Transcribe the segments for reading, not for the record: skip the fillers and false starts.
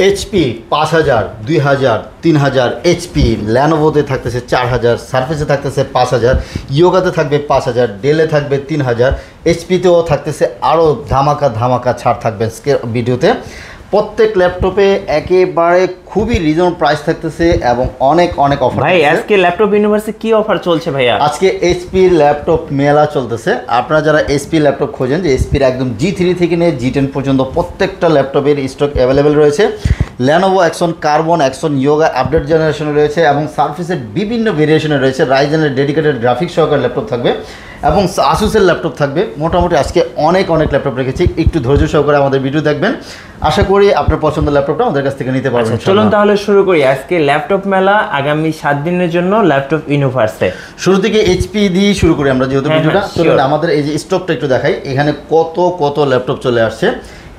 HP 5000, 2000, 3000, HP ল্যানোভোতে থাকতেছে 4000, সারফেসে থাকতেছে 5000, ইয়োগাতে থাকবে 5000, ডেলে থাকবে 3000, এইচপিতেও থাকতেছে আরও ধামাকা ধামাকা ছাড় থাকবে ভিডিওতে। প্রত্যেক ল্যাপটপে একেবারে খুবই রিজনেবল প্রাইস থাকতেছে এবং অনেক অনেক অফার। ভাই আজকে ল্যাপটপ ইউনিভার্সে কি অফার চলছে ভাইয়া? আজকে এইচপি ল্যাপটপ মেলা চলতেছে। আপনারা যারা এইচপি ল্যাপটপ খোঁজেন, যে এইচপির একদম G3 থেকে নিয়ে G10 পর্যন্ত প্রত্যেকটা ল্যাপটপের স্টক অ্যাভেলেবেল রয়েছে। Lenovo Axon carbon, Axon yoga update জেনারেশনে রয়েছে এবং সারফেসের বিভিন্ন ভেরিয়েশনে রয়েছে। রাইজেনের ডেডিকেটেড গ্রাফিক্স সহকারে ল্যাপটপ থাকবে এবং আসুসের ল্যাপটপ থাকবে। মোটামুটি আজকে অনেক ল্যাপটপ রেখেছি, একটু ধৈর্য সহকারে আমাদের ভিডিও দেখবেন। আশা করি আপনার পছন্দের ল্যাপটপটা আমাদের কাছ থেকে নিতে পারবেন। চলুন তাহলে শুরু করি আজকে ল্যাপটপ মেলা আগামী 7 দিনের জন্য ল্যাপটপ ইউনিভার্সে। শুরু থেকে এইচপি দিয়ে শুরু করি আমরা যেহেতু ভিডিওটা। চলুন আমাদের এই যে স্টকটা একটু দেখাই। এখানে কত ল্যাপটপ চলে আসছে।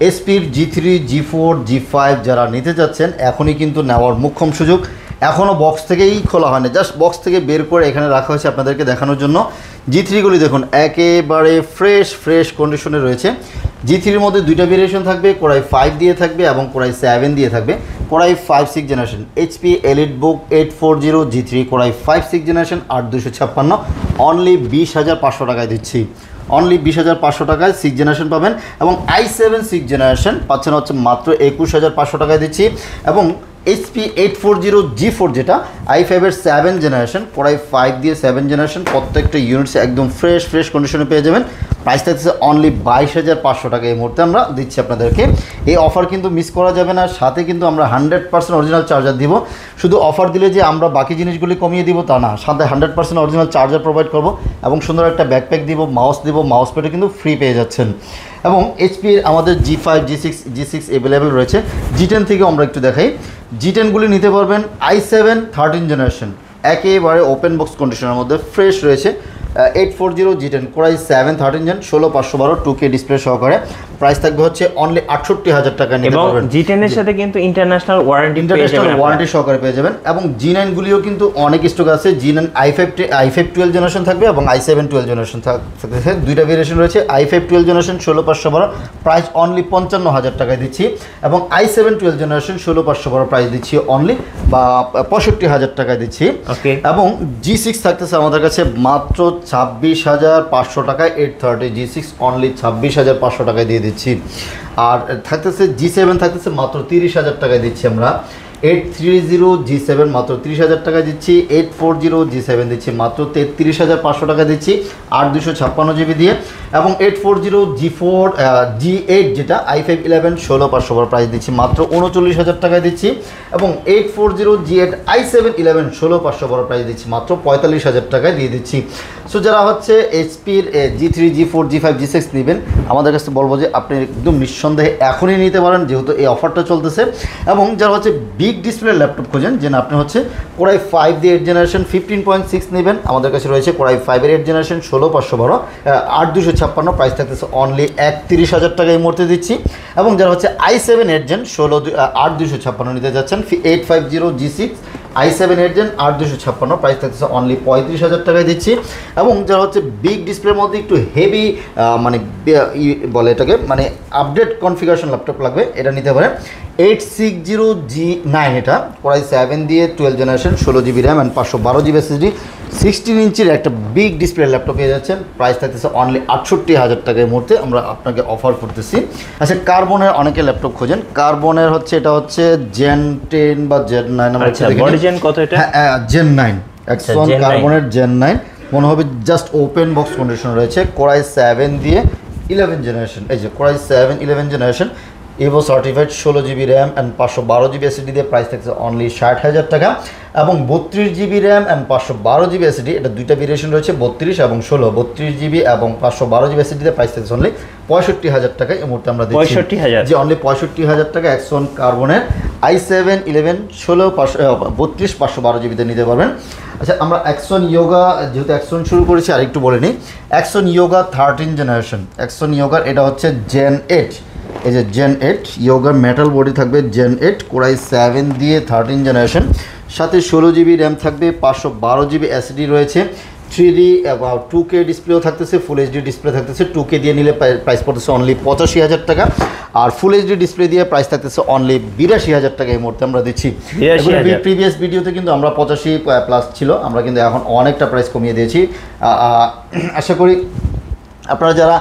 এইচপির G3, G4, G5 যারা নিতে যাচ্ছেন এখনই কিন্তু নেওয়ার মোক্ষম সুযোগ। এখনও বক্স থেকেই খোলা হয়নি, জাস্ট বক্স থেকে বের করে এখানে রাখা হয়েছে আপনাদেরকে দেখানোর জন্য। G3গুলি দেখুন একেবারে ফ্রেশ কন্ডিশনে রয়েছে। G3-র মধ্যে দুইটা ভেরিয়েশন থাকবে, কোরাই 5 দিয়ে থাকবে এবং কোরাই 7 দিয়ে থাকবে। Core i 5 6 generation HP EliteBook 840 G3 core i 5 6 generation 8256 only 20,500 টাকায় দিচ্ছি। অনলি 20,500 টাকায় 6 জেনারেশন পাবেন এবং i7 6 জেনারেশন পাচ্ছেন হচ্ছে মাত্র 21,500 টাকায় দিচ্ছি। এবং এইচপি 840 G4 যেটা i5-এর 7 জেনারেশন কোরাই 5 দিয়ে 7 জেনারেশন প্রত্যেকটা ইউনিটস একদম ফ্রেশ কন্ডিশনে পেয়ে যাবেন। প্রাইস থাকছে অনলি 22,500 টাকা এই মুহূর্তে আমরা দিচ্ছি আপনাদেরকে। এই অফার কিন্তু মিস করা যাবে না। সাথে কিন্তু আমরা 100% অরিজিনাল চার্জার দিব। শুধু অফার দিলে যে আমরা বাকি জিনিসগুলি কমিয়ে দিব তা না, সাথে 100% অরিজিনাল চার্জার প্রোভাইড করব এবং সুন্দর একটা ব্যাকপ্যাক দিব, মাউস দিব। মাউস প্যাডও কিন্তু ফ্রি পেয়ে যাচ্ছেন। এবং এইচপির আমাদের G5, G6 অ্যাভেলেবেল রয়েছে। G10 থেকে আমরা একটু দেখাই। G10গুলি নিতে পারবেন i7 13 জেনারেশন একেবারে ওপেন বক্স কন্ডিশনের মধ্যে ফ্রেশ রয়েছে। 840 G10 core i 7 13 gen 16512 2K display সহকারে প্রাইস থাকবে হচ্ছে অনলি 68,000 টাকা নিতে পারবেন। এবং G10 এর সাথে কিন্তু ইন্টারন্যাশনাল ওয়ারেন্টি সহকারে পেয়ে যাবেন। এবং G9 গুলিও কিন্তু অনেক স্টক আছে। G9 i5 12 জেনারেশন থাকবে এবং i7 12 জেনারেশন থাকবে। দুইটা ভেরিয়েশন রয়েছে। i5 12 জেনারেশন 16512 প্রাইস অনলি 55,000 টাকায় দিচ্ছি এবং i7 12 জেনারেশন 16512 প্রাইস দিচ্ছি অনলি 65,000 টাকায় দিচ্ছি। এবং G6 থাকতেছে আমাদের কাছে মাত্র 26,500 টাকায় 830 G6 অনলি 26,500 টাকায় দিয়ে দিচ্ছি। আর থাকতেছে G7 থাকতেছে মাত্র 30,000 টাকায় দিচ্ছি আমরা। 830 G7 মাত্র 30,000 টাকায় দিচ্ছি। 840 G7 দিচ্ছি মাত্র 33,500 টাকা দিচ্ছি 8256 জিবি দিয়ে। এবং 840 G4 G8 যেটা i5 11 16512 প্রাইস দিচ্ছি মাত্র 39,000 টাকায় দিচ্ছি। এবং 840 G8 i7 11 16512 প্রাইস দিচ্ছি মাত্র 45,000 টাকায় দিয়ে দিচ্ছি। সো যারা হচ্ছে এইচপির G3, G4, G5, G6 নেবেন আমাদের কাছে বলবো যে আপনি একদম নিঃসন্দেহে এখনই নিতে পারেন যেহেতু এই অফারটা চলতেছে। এবং যারা হচ্ছে বিগ ডিসপ্লে ল্যাপটপ খোঁজেন যে আপনি হচ্ছে কোরাই 5 দিয়ে 8 জেনারেশন 15.6 নেবেন আমাদের কাছে রয়েছে কোরাই 5-এর 8 জেনারেশন 16512 8256 প্রাইস থাকতেছে অনলি 31,000 টাকা এই মুহূর্তে দিচ্ছি। এবং যারা হচ্ছে i7 8 জেন 8256 নিতে যাচ্ছেন 850 G6 i7 8 জেন 8256 প্রাইস থাকতেছে অনলি 35,000 টাকায় দিচ্ছি। এবং যারা হচ্ছে বিগ ডিসপ্লের মধ্যে একটু হেভি মানে বলে এটাকে মানে আপডেট কনফিগারেশন ল্যাপটপ লাগবে এটা নিতে পারেন। 860 G9 এটা কোরাই 7 দিয়ে 12 generation 16 GB RAM and 512 GB SSD 16 ইঞ্চির একটা বিগ ডিসপ্লে ল্যাপটপ পেয়ে যাচ্ছেন। প্রাইস থাকতেছে অনলি 68,000 টাকা এই মুহূর্তে আমরা আপনাকে অফার করতেছি। আচ্ছা কার্বনের অনেকে ল্যাপটপ খোঁজেন। কার্বনের হচ্ছে এটা হচ্ছে Gen 10 বা Gen 9 আমরা Gen কত এটা? হ্যাঁ Gen 9 অ্যাক্সন কার্বনের Gen 9 মনে হবে জাস্ট ওপেন বক্স কন্ডিশন রয়েছে। কোরাই 7 দিয়ে 11 জেনারেশন এই যে core i 7 11 generation Ivo certified 16 GB RAM and 512 GB SSD দিয়ে প্রাইস থাকছে অনলি 60,000 টাকা। এবং 32 GB RAM and 512 GB SSD এটা দুইটা ভেরিয়েশন রয়েছে 32 এবং 16। 32 জিবি এবং 512 জিবি এসএসডি দিয়ে প্রাইস থাকছে অনলি 65,000 টাকা এই মুহূর্তে আমরা দিচ্ছি। 65,000 যে অনলি 65,000 টাকা অ্যাক্সন কার্বনের i7 11 16 32 512 জিবিতে নিতে পারবেন। আচ্ছা আমরা অ্যাক্সন ইয়োগা যেহেতু অ্যাক্সন শুরু করেছি আর একটু বলে নিই। অ্যাক্সন ইয়োগা 13 জেনারেশন অ্যাক্সন ইয়োগার এটা হচ্ছে Gen 8 এই যে Gen 8 ইয়োগার মেটাল বডি থাকবে Gen 8 কোরাই 7 দিয়ে 13 জেনারেশন সাথে 16 জিবি র্যাম থাকবে 512 জিবি এসএসডি রয়েছে 3D এবং 2K ডিসপ্লেও থাকতেছে, ফুল এইচডি ডিসপ্লে থাকতেছে। 2K দিয়ে নিলে প্রাইস পড়তেছে অনলি 85,000 টাকা, আর ফুল এইচডি ডিসপ্লে দিয়ে প্রাইস থাকতেছে অনলি 82,000 টাকা এই মুহূর্তে আমরা দিচ্ছি। প্রিভিয়াস ভিডিওতে কিন্তু আমরা 85 প্লাস ছিল, আমরা কিন্তু এখন অনেকটা প্রাইস কমিয়ে দিয়েছি। আশা করি আপনারা যারা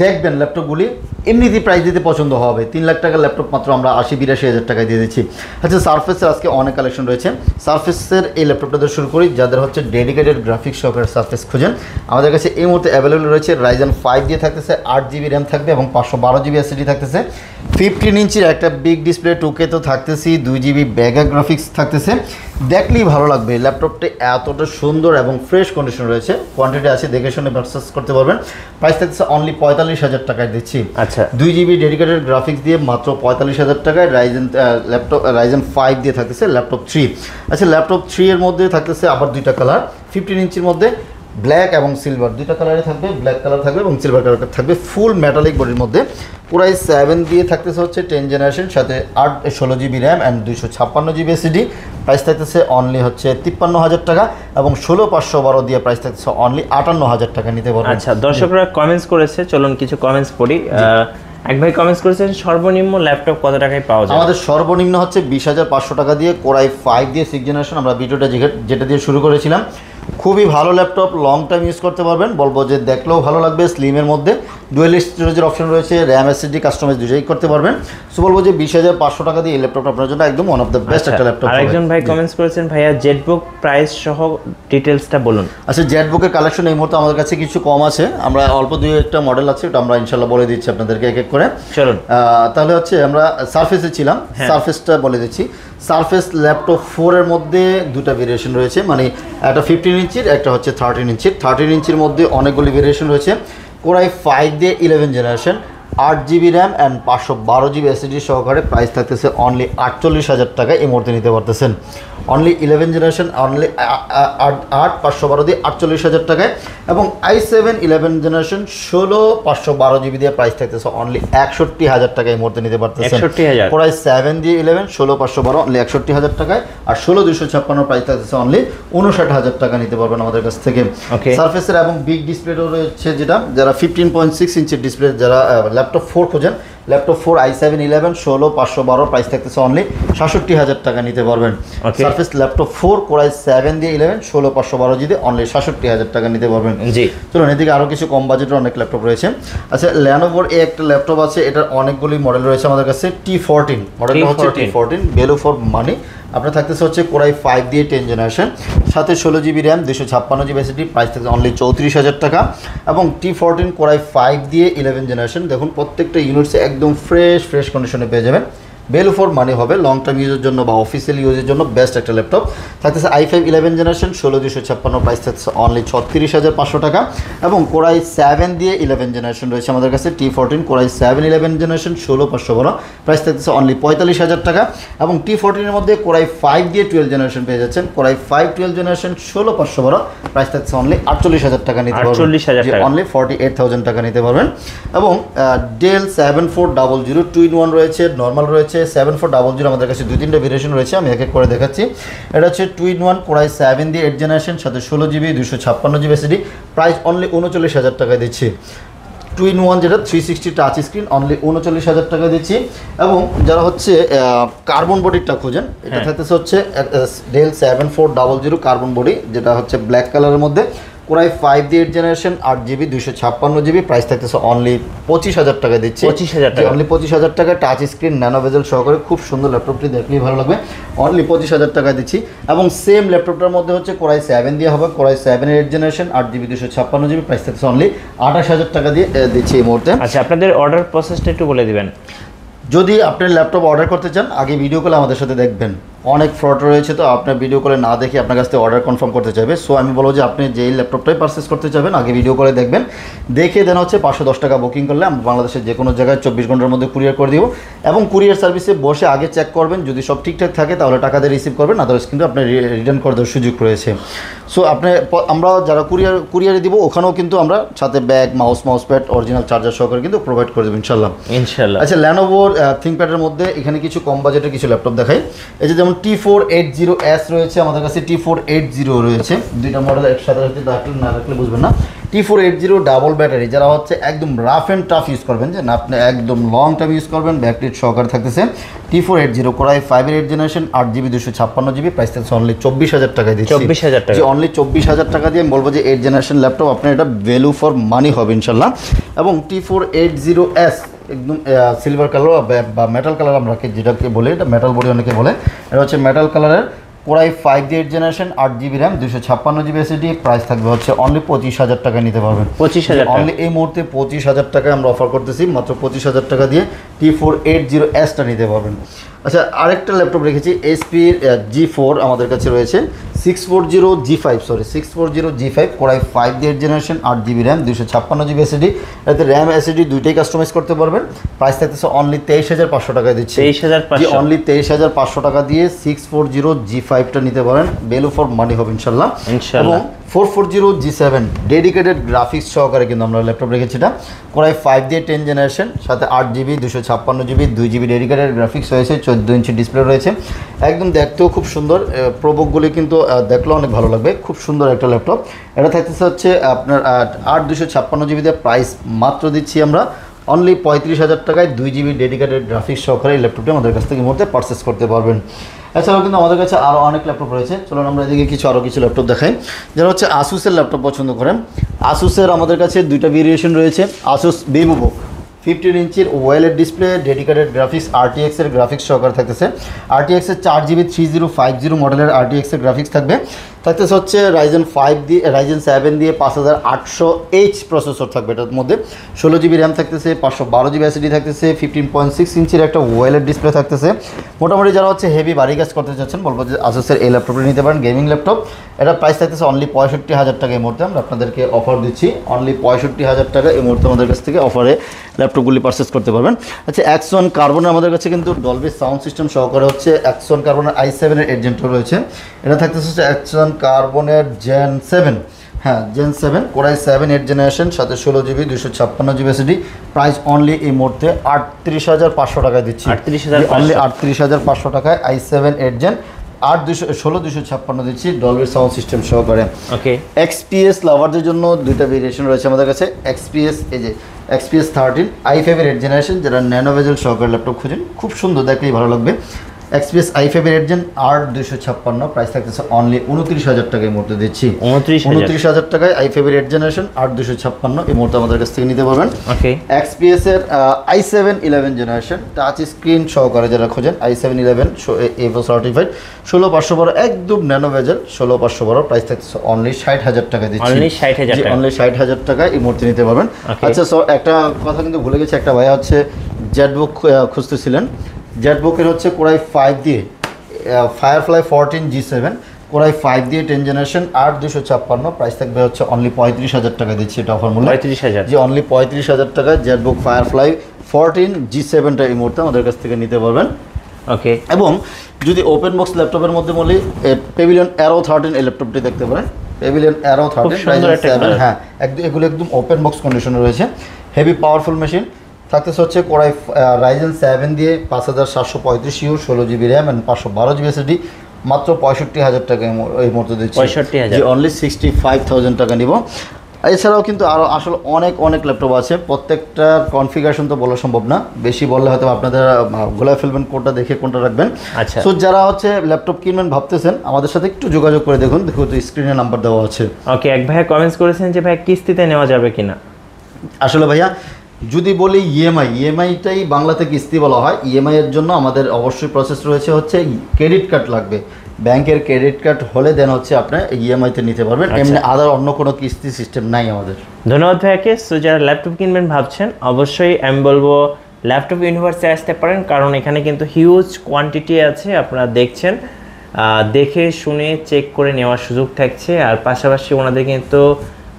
দেখবেন ল্যাপটপগুলি এমনিতেই প্রাইস দিতে পছন্দ হবে। 3 লাখ টাকার ল্যাপটপ মাত্র আমরা 80-82,000 টাকায় দিয়ে দিচ্ছি। আচ্ছা, সারফেসের আজকে অনেক কালেকশন রয়েছে। সারফেসের এই ল্যাপটপটা দিয়ে শুরু করি। যাদের হচ্ছে ডেডিকেটেড গ্রাফিক্স সহকারে সারফেস খুঁজেন, আমাদের কাছে এই মুহূর্তে অ্যাভেলেবল রয়েছে। Ryzen 5 দিয়ে থাকতেছে, 8GB র্যাম থাকবে এবং 512GB এসএসডি থাকতেছে। 15 ইঞ্চির একটা বিগ ডিসপ্লে, 2K তো থাকতেছি, 2GB ব্যাগা গ্রাফিক্স থাকতেছে। দেখলেই ভালো লাগবে। ল্যাপটপটি এতটা সুন্দর এবং ফ্রেশ কন্ডিশন রয়েছে। কোয়ান্টিটি আছে, দেখে শুনে পারচেস করতে পারবেন। প্রাইস থাকতেছে অনলি 45,000 টাকায় দিচ্ছি। আচ্ছা, 2GB ডেডিকেটেড গ্রাফিক্স দিয়ে মাত্র 45,000 টাকায়। Ryzen 5 দিয়ে থাকতেছে ল্যাপটপ 3। আচ্ছা, ল্যাপটপ 3 এর মধ্যে থাকতেছে আবার দুইটা কালার। 15 ইঞ্চির মধ্যে ব্ল্যাক এবং সিলভার দুইটা কালারে থাকবে, ব্ল্যাক কালার থাকবে এবং সিলভার কালার থাকবে। ফুল মেটালিক বডির মধ্যে পুরাই 7 দিয়ে থাকতেছে হচ্ছে 10 জেনারেশন, সাথে 16GB RAM and 256GB SSD. Price থাকতেছে অনলি হচ্ছে 53,000 টাকা এবং 16,512 দিয়ে প্রাইস থাকতেছে অনলি 58,000 টাকা নিতে পারবেন। আচ্ছা, দর্শকরা কমেন্টস করেছে, চলুন কিছু কমেন্টস পড়ি। এক ভাই কমেন্টস করেছেন, সর্বনিম্ন ল্যাপটপ কত টাকায় পাওয়া যায়? আমাদের সর্বনিম্ন হচ্ছে 20,500 টাকা দিয়ে কোরাই 5 দিয়ে 6 জেনারেশন। আমরা ভিডিওটা যেটা দিয়ে শুরু করেছিলাম, খুবই ভালো ল্যাপটপ, লং টাইম ইউজ করতে পারবেন। বলবো যে দেখলেও ভালো লাগবে। স্লিমের মধ্যে ডুয়েল স্টোরেজের অপশন রয়েছে, র্যাম এসএসডি কাস্টমাইজ দুটোই করতে পারবেন। সো বলবো যে 20,500 টাকা দিয়ে এই ল্যাপটপটা আপনার জন্য একদম ওয়ান অফ দ্য বেস্ট একটা ল্যাপটপ। আরেকজন ভাই কমেন্টস করেছেন, ভাইয়া জেটবুক প্রাইস সহ ডিটেইলসটা বলুন। আচ্ছা, জেটবুকের কালেকশন এই মুহূর্তে আমাদের কাছে কিছু কম আছে। আমরা অল্প দুই একটা মডেল আছে, ওটা আমরা ইনশাল্লাহ বলে দিচ্ছি আপনাদেরকে এক এক করে। চলুন তাহলে হচ্ছে আমরা সারফেসে ছিলাম, সারফেসটা বলে দিচ্ছি। সারফেস ল্যাপটপ 4 এর মধ্যে দুটা ভেরিয়েশন রয়েছে, মানে একটা 15 ইঞ্চির, একটা হচ্ছে 13 ইঞ্চির। 13 ইঞ্চির মধ্যে অনেকগুলি ভেরিয়েশন রয়েছে। কোরাই 5 দিয়ে 11 generation, 8GB RAM and 512GB SSD সহকারে প্রাইস থাকতেছে অনলি 48,000 টাকা এই মুহূর্তে নিতে পারতেছেন। অনলি 11 জেনারেশন, অনলি 512 দিয়ে 48,000 টাকায়। এবং i7 11 জেনারেশন 16,512GB দিয়ে প্রাইস থাকতেছে অনলি 61,000 টাকা এই মুহূর্তে নিতে পারতেছেন। 61,000 কোরাই 7 দিয়ে 11 16,512 অনলি 61,000 টাকায়, আর 16,256 প্রাইস থাকতেছে অনলি 59,000 টাকা নিতে পারবেন আমাদের কাছ থেকে। সারফেসের এবং বিগ ডিসপ্লেও রয়েছে, যেটা যারা 15.6 ইঞ্চির ডিসপ্লে যারা ল্যাপটপ 4 খোঁজেন, ল্যাপটপ 4 i7 11 16,512 প্রাইস থাকতেছে অনলি 67,000 টাকা নিতে পারবেন। সারফেস ল্যাপটপ 4 কোরাই 7 দিয়ে 11 16,512 দিয়ে অনলি 67,000 টাকা নিতে পারবেন। জি, চলুন এদিকে আরও কিছু কম বাজেটের অনেক ল্যাপটপ রয়েছে। আচ্ছা, ল্যানোভোর এই একটা ল্যাপটপ আছে, এটার অনেকগুলি মডেল রয়েছে আমাদের কাছে। T14 মডেলটা হচ্ছে T14 ভ্যালু ফর মানি। আপনার থাকতেছে হচ্ছে কোরাই 5 দিয়ে 10 জেনারেশন, সাথে 16GB RAM 256GB SSD, price থাকছে অনলি 34,000 টাকা। এবং T14 কোরাই 5 দিয়ে 11 জেনারেশন, দেখুন প্রত্যেকটা ইউনিটসে একদম ফ্রেশ কন্ডিশনে পেয়ে যাবেন। ভ্যালু ফর মানি হবে, লং টার্ম ইউজের জন্য বা অফিসিয়াল ইউজের জন্য বেস্ট একটা ল্যাপটপ। থাকতেছে i5 11 জেনারেশন 16,256, প্রাইস থাকছে অনলি 36,500 টাকা। এবং কোরাই 7 দিয়ে 11 জেনারেশন রয়েছে আমাদের কাছে। T14 কোরাই 7 11 জেনারেশন 16,512, প্রাইস থাকতেছে অনলি 45,000 টাকা। এবং T14 এর মধ্যে কোরাই 5 দিয়ে 12 জেনারেশন পেয়ে যাচ্ছেন। কোরাই 5 12 জেনারেশন 16,512, প্রাইস থাকছে অনলি 48,000 টাকা নিতে পারবেন, অনলি 48,000 টাকা নিতে পারবেন। এবং ডেল 7400 2-in-1 রয়েছে, নর্মাল রয়েছে। 7400 আমাদের কাছে 2-3টা ভেরিয়েশন রয়েছে, আমি এক এক করে দেখাচ্ছি। এটা হচ্ছে 2-in-1 কোরাই 7 দিয়ে 8 জেনারেশন, সাথে 16GB 256GB SSD, price only 39,000 টাকা দিচ্ছি। 2-in-1 যেটা 360 টাচ স্ক্রিন, অনলি 39,000 টাকা দিচ্ছি। এবং যারা হচ্ছে কার্বন বডিটা খোঁজেন, এটা থাকতেছে হচ্ছে ডেল 7400 কার্বন বডি, যেটা হচ্ছে ব্ল্যাক কালারের মধ্যে। কোরাই 5 দিয়ে 8 জেনারেশন, 8GB 256GB, প্রাইস থাকতেছে অনলি 25,000 টাকা দিচ্ছে। 25,000 টাকা, অনলি 25,000 টাকা, টাচ স্ক্রিন ন্যানো বেজেল সহকারে খুব সুন্দর ল্যাপটপটি, দেখলেই ভালো লাগবে। অনলি 25,000 টাকা দিচ্ছি। এবং সেম ল্যাপটপটার মধ্যে হচ্ছে কোরাই 7 দিয়ে হবে, core i 7 8 generation, 8GB 256GB, price থাকছে অনলি 28,000 টাকা দিয়ে দিচ্ছি এই মুহূর্তে। আচ্ছা, আপনাদের অর্ডার প্রসেসটা একটু বলে দিবেন। যদি আপনি ল্যাপটপ অর্ডার করতে চান, আগে ভিডিও কলে আমাদের সাথে দেখবেন। অনেক ফ্রড রয়েছে, তো আপনার ভিডিও কলে না দেখে আপনার কাছ থেকে অর্ডার কনফার্ম করতে চাইবে। সো আমি বলবো যে আপনি যেই ল্যাপটপটাই পারচেস করতে চাইবেন, আগে ভিডিও করে দেখবেন, দেখে দেন হচ্ছে 510 টাকা বুকিং করলে আমরা বাংলাদেশের যে কোনো জায়গায় 24 ঘন্টার মধ্যে কুরিয়ার করে দিব। এবং কুরিয়ার সার্ভিসে বসে আগে চেক করবেন, যদি সব ঠিকঠাক থাকে তাহলে টাকা দিয়ে রিসিভ করবেন, আদারওয়াইজ কিন্তু আপনি রিটার্ন করে দেওয়ার সুযোগ রয়েছে। সো আমরা যারা কুরিয়ারে দিব, ওখানেও কিন্তু আমরা সাথে bag, mouse pad, original charger সহকারে কিন্তু প্রোভাইড করে দেবো ইনশাল্লাহ। ইনশাল্লাহ। আচ্ছা, ল্যানোভোর থিংকপ্যাডের মধ্যে এখানে কিছু কম বাজেটের কিছু ল্যাপটপ দেখাই। এই যে যেমন T480S রয়েছে আমাদের কাছে, T480 রয়েছে, দুইটা মডেল একসাথে না রাখলে বুঝবেন না। T480 ডাবল ব্যাটারি, যারা হচ্ছে একদম রাফ অ্যান্ড টাফ ইউজ করবেন, যে না আপনি একদম লং টাইম ইউজ করবেন, ব্যাটারি সহকারে থাকতেছে। T480 কোরাই 5 এর 8 জেনারেশন, 8GB 256GB, প্রাইস থাকছে অনলি 24,000 টাকায় দিচ্ছি। 24,000 টাকা, যে অনলি 24,000 টাকা দিয়ে আমি বলবো যে 8 জেনারেশন ল্যাপটপ আপনার এটা ভ্যালু ফর মানি হবে ইনশাল্লাহ। এবং T480S একদম সিলভার কালার বা মেটাল কালার আমরা যেটাকে বলি, এটা মেটাল বডি অনেকে বলে, এটা হচ্ছে মেটাল কালারের core i 5 8 generation, 8GB RAM, 256GB SSD, price থাকবে হচ্ছে অনলি 25,000 টাকায় নিতে পারবেন। 25,000 অনলি এই মুহূর্তে 25,000 টাকায় আমরা অফার করতেছি, মাত্র 25,000 টাকা দিয়ে T480Sটা নিতে পারবেন। আচ্ছা, আরেকটা ল্যাপটপ রেখেছি HP G4 আমাদের কাছে রয়েছে, 640G5 core i 5 8 generation, 8GB RAM, 256GB SSD, এতে র্যাম SSD দুইটাই কাস্টমাইজ করতে পারবেন। প্রাইস থাকতেছে অনলি 23,500 টাকায় দিচ্ছি। 23,500, অনলি 23,500 টাকা দিয়ে 640G5টা নিতে পারেন, ভ্যালু ফর মানি হবে ইনশাল্লাহ। এবং 440G7 ডেডিকেটেড গ্রাফিক্স সহকারে কিন্তু আমরা ল্যাপটপ রেখেছি, এটা কোরাই 5 দিয়ে 10 জেনারেশন, সাথে 8GB 256GB 2GB dedicated graphics রয়েছে, 14 ইঞ্চি ডিসপ্লে রয়েছে, একদম দেখতেও খুব সুন্দর, প্রোবুকগুলি কিন্তু দেখলেও অনেক ভালো লাগবে, খুব সুন্দর একটা ল্যাপটপ। এটা থাকতেছে হচ্ছে আপনার 8 256GB দিয়ে, প্রাইস মাত্র দিচ্ছি আমরা অনলি 35,000 টাকায়, 2GB ডেডিকেটেড গ্রাফিক্স সহকারে এই ল্যাপটপটি আমাদের কাছ থেকে মুহূর্তে পারচেস করতে পারবেন। এছাড়াও কিন্তু আমাদের কাছে আরও অনেক ল্যাপটপ রয়েছে, চলুন আমরা এদিকে আরও কিছু ল্যাপটপ দেখাই। যারা হচ্ছে আসুসের ল্যাপটপ পছন্দ করেন, আসুসের আমাদের কাছে দুইটা ভেরিয়েশন রয়েছে, আসুস ভিভোবুক 15 ইঞ্চির ওয়েলের ডিসপ্লে, ডেডিকেটেড গ্রাফিক্স, RTX এর গ্রাফিক্স সহকারে থাকতেছে, RTX এর 4GB 3050 মডেলের RTX এর গ্রাফিক্স থাকতেছে হচ্ছে Ryzen 7 দিয়ে 5800H প্রসেসর থাকবে, এটার মধ্যে 16GB র্যাম থাকতেছে, 512GB SSD থাকতেছে, 15.6 ইঞ্চির একটা ওয়েলের ডিসপ্লে থাকতেছে। মোটামুটি যারা হচ্ছে হেভি ভারী কাজ করতে চাচ্ছেন, বলবো যে আসুসের এই ল্যাপটপটা নিতে পারেন, গেমিং ল্যাপটপ। এটা প্রাইস থাকতেছে অনলি 65,000 টাকা, এই মুহূর্তে আমরা আপনাদেরকে অফার দিচ্ছি, অনলি 65,000 টাকা এই মুহূর্তে আমাদের কাছ থেকে অফারে ল্যাপটপগুলি পারচেস করতে পারবেন। আচ্ছা, অ্যাক্সন কার্বনের আমাদের কাছে কিন্তু ডলবি সাউন্ড সিস্টেম সহকারে হচ্ছে অ্যাক্সন কার্বনের i7 এর এজেন্টও রয়েছে, এটা থাকতেছে হচ্ছে অ্যাক্সন কার্বনের Gen 7, হ্যাঁ Gen 7 কোরাই 7 8 জেনারেশন, সাথে 16GB 256GB SSD, price only এই মুহূর্তে 38,500 টাকায় দিচ্ছি, অনলি 38,500 টাকায় i7 8 Gen 8 256 দিচ্ছি ডলবি সাউন্ড সিস্টেম সহকারে। ওকে, XPS লাভারদের জন্য দুইটা ভেরিয়েশন রয়েছে আমাদের কাছে, XPS এই যে XPS 13 i5 এর 8 জেনারেশন, যারা ন্যানো বেজেল সহকারে ল্যাপটপ খুঁজেন, খুব সুন্দর, দেখলেই ভালো লাগবে। XPS i5 এর 8 জেন, 8 256, প্রাইস থাকতেছে অনলি 29,000 টাকায় এই মুহূর্তে দিচ্ছি। 29,000 টাকায় i5 এর 8 জেনারেশন, 8 256 এই মুহূর্তে আমাদের কাছ থেকে নিতে পারবেন। ওকে, XPS এর i7 11 জেনারেশন টাচ স্ক্রিন সহকারে যারা খোঁজেন, i7 11 A4 সার্টিফাইড, 16/512 একদম ন্যানো বেজেল, 16/512, প্রাইস থাকতেছে অনলি 60,000 টাকা দিচ্ছি, অনলি 60,000 টাকা, অনলি 60,000 টাকা এই মুহূর্তে নিতে পারবেন। আচ্ছা, সো একটা কথা কিন্তু ভুলে গেছি, একটা ভাইয়া হচ্ছে জেটবুক খুঁজতেছিলেন, জেটবুকের হচ্ছে কোরাই 5 দিয়ে ফায়ারফ্লাই 14 G7 কোরাই 5 দিয়ে 10 জেনারেশন, 8 256, প্রাইস থাকবে হচ্ছে অনলি 35,000 টাকা দিচ্ছি, এটা অফার মূল্য 35,000, যে অনলি 35,000 টাকায় জেটবুক ফায়ারফ্লাই 14 G7টা এই মুহূর্তে আমাদের কাছ থেকে নিতে পারবেন। ওকে, এবং যদি ওপেন বক্স ল্যাপটপের মধ্যে বলি, পেভিলিয়ন অ্যারো 13 এই ল্যাপটপটি দেখতে পারেন, পেভিলিয়ন অ্যারো 13, হ্যাঁ এগুলো একদম ওপেন বক্স কন্ডিশনে রয়েছে, হেভি পাওয়ারফুল মেশিন। থাকতেছে হচ্ছে কোরাই Ryzen 7 দিয়ে 5735U, 16GB RAM and 512GB SSD, মাত্র 65,000 টাকা এই মুহূর্তে দিচ্ছি, 65,000, অনলি 65,000 টাকা নিব। এছাড়াও কিন্তু আরও আসলে অনেক ল্যাপটপ আছে, প্রত্যেকটা কনফিগারেশন তো বলা সম্ভব না, বেশি বললে হয়তো আপনাদের গোলায় ফেলবেন, কোনটা দেখে কোনটা রাখবেন। আচ্ছা, সো যারা হচ্ছে ল্যাপটপ কিনবেন ভাবতেছেন, আমাদের সাথে একটু যোগাযোগ করে দেখুন তো স্ক্রিনে নাম্বার দেওয়া আছে। ওকে, এক ভাইয়া কমেন্টস করেছেন যে ভাই কিস্তিতে নেওয়া যাবে কিনা। আসলে ভাইয়া যদি বলি ইএমআইটাই বাংলাতে কিস্তি বলা হয়, ইএমআই এর জন্য আমাদের অবশ্যই প্রসেস রয়েছে, হচ্ছে ক্রেডিট কার্ড লাগবে, ব্যাংকের ক্রেডিট কার্ড হলে দেন হচ্ছে আপনি ইএমআইতে নিতে পারবেন, এমনি আদার অন্য কোনো কিস্তি সিস্টেম নাই আমাদের। ধন্যবাদ ভাইয়াকে। সো যারা ল্যাপটপ কিনবেন ভাবছেন, অবশ্যই আমি বলবো ল্যাপটপ ইউনিভার্সে আসতে পারেন, কারণ এখানে কিন্তু হিউজ কোয়ান্টিটি আছে, আপনারা দেখছেন, দেখে শুনে চেক করে নেওয়ার সুযোগ থাকছে, আর পাশাপাশি ওনাদের কিন্তু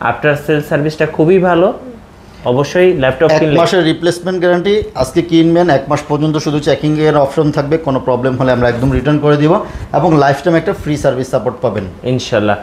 আফটার সেল সার্ভিসটা খুবই ভালো। অবশ্যই ল্যাপটপ কিনলে 1 মাসের রিপ্লেসমেন্ট গ্যারান্টি, আজকে কিনবেন 1 মাস পর্যন্ত শুধু চেকিং এর অপশন থাকবে, কোনো প্রবলেম হলে আমরা একদম রিটার্ন করে দিব, এবং লাইফ টাইম একটা ফ্রি সার্ভিস সাপোর্ট পাবেন ইনশাল্লাহ।